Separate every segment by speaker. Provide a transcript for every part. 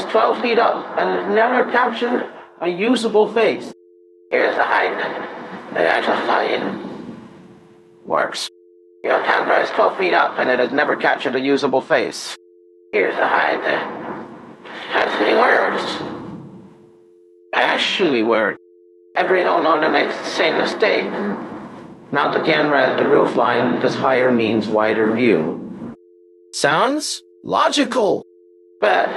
Speaker 1: is 12 feet up and it never captured a usable face. Here's the height. The actual height works. Your camera is 12 feet up and it has never captured a usable face. Here's the height. Actually works. Actually works. Every homeowner makes the same mistake. Mount the camera at the roofline because higher means wider view.
Speaker 2: Sounds logical.
Speaker 1: But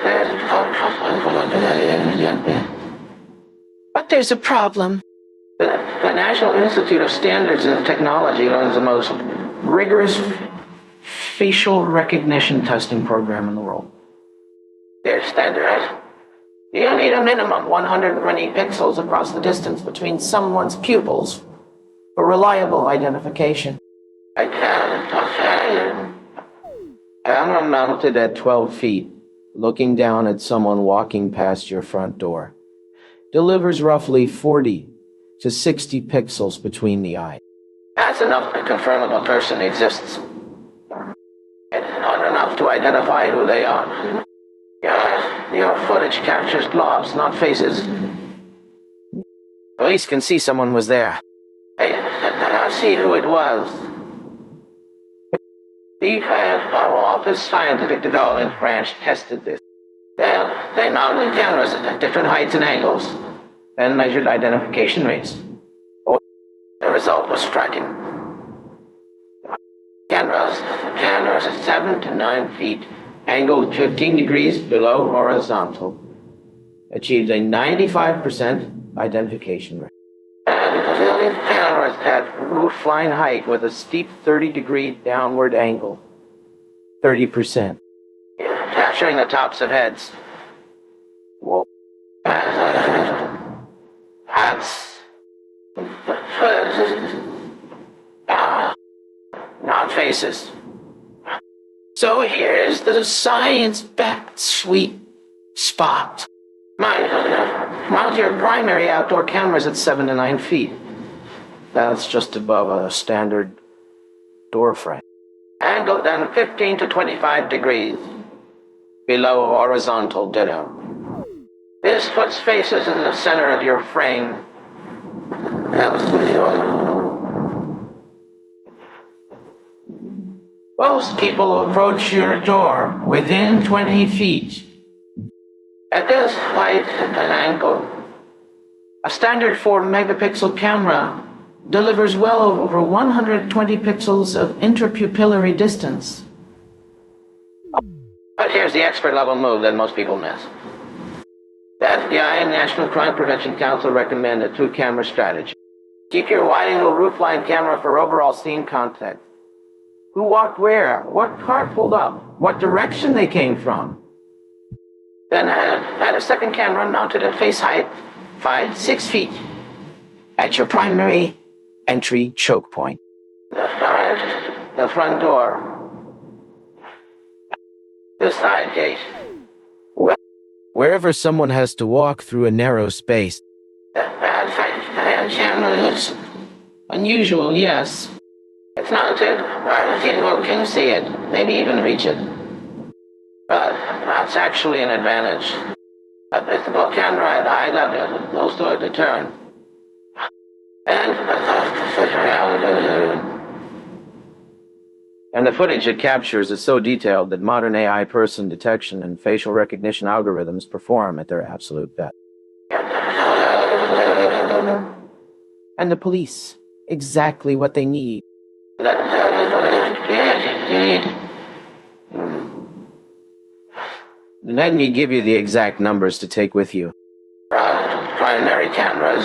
Speaker 2: there's a problem.
Speaker 1: The National Institute of Standards and Technology runs the most rigorous facial recognition testing program in the world. They're standardized. You need a minimum 120 pixels across the distance between someone's pupils for reliable identification.
Speaker 2: Camera mounted at 12 feet, looking down at someone walking past your front door, delivers roughly 40 to 60 pixels between the eyes.
Speaker 1: That's enough to confirm if a person exists. It's not enough to identify who they are. Your footage captures blobs, not faces.
Speaker 2: Police can see someone was there.
Speaker 1: I see who it was. The Office Scientific Development Branch tested this. They mounted cameras at different heights and angles and measured identification rates. The result was striking. Cameras at 7 to 9 feet, angled 15 degrees below horizontal, achieved a 95% identification rate. And cameras at roofline height with a steep 30-degree downward angle, 30%. Capturing the tops of heads. Hats. Not faces. So here's the science-backed sweet spot. Mount your primary outdoor cameras at 7 to 9 feet. That's just above a standard door frame. And go down 15 to 25 degrees below horizontal ditto. This puts faces in the center of your frame. Most people approach your door within 20 feet. At this height and angle, a standard 4 megapixel camera delivers well over 120 pixels of intrapupillary distance. But here's the expert level move that most people miss. The FBI and National Crime Prevention Council recommend a 2-camera strategy. Keep your wide-angle roofline camera for overall scene context. Who walked where? What car pulled up? What direction they came from? Then add a second camera mounted at face height, 5-6 feet,
Speaker 2: At your primary entry choke point.
Speaker 1: The front door. The side gate.
Speaker 2: Wherever someone has to walk through a narrow space.
Speaker 1: That camera looks unusual, yes. It's mounted where people can see it, maybe even reach it. But that's actually an advantage. A visible camera at high level knows where to turn.
Speaker 2: And the footage it captures is so detailed that modern AI person detection and facial recognition algorithms perform at their absolute best. And the police, exactly what they need. Let me give you the exact numbers to take with you.
Speaker 1: Primary cameras.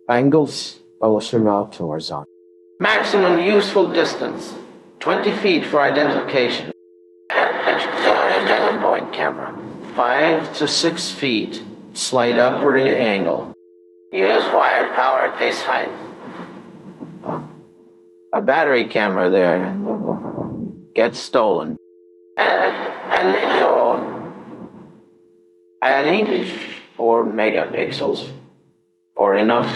Speaker 2: Angles horizontal.
Speaker 1: Maximum useful distance, 20 feet for identification. Point camera, 5 to 6 feet, slight upward angle. Use wired power at face height.
Speaker 2: A battery camera there gets stolen.
Speaker 1: And adding 4 megapixels for enough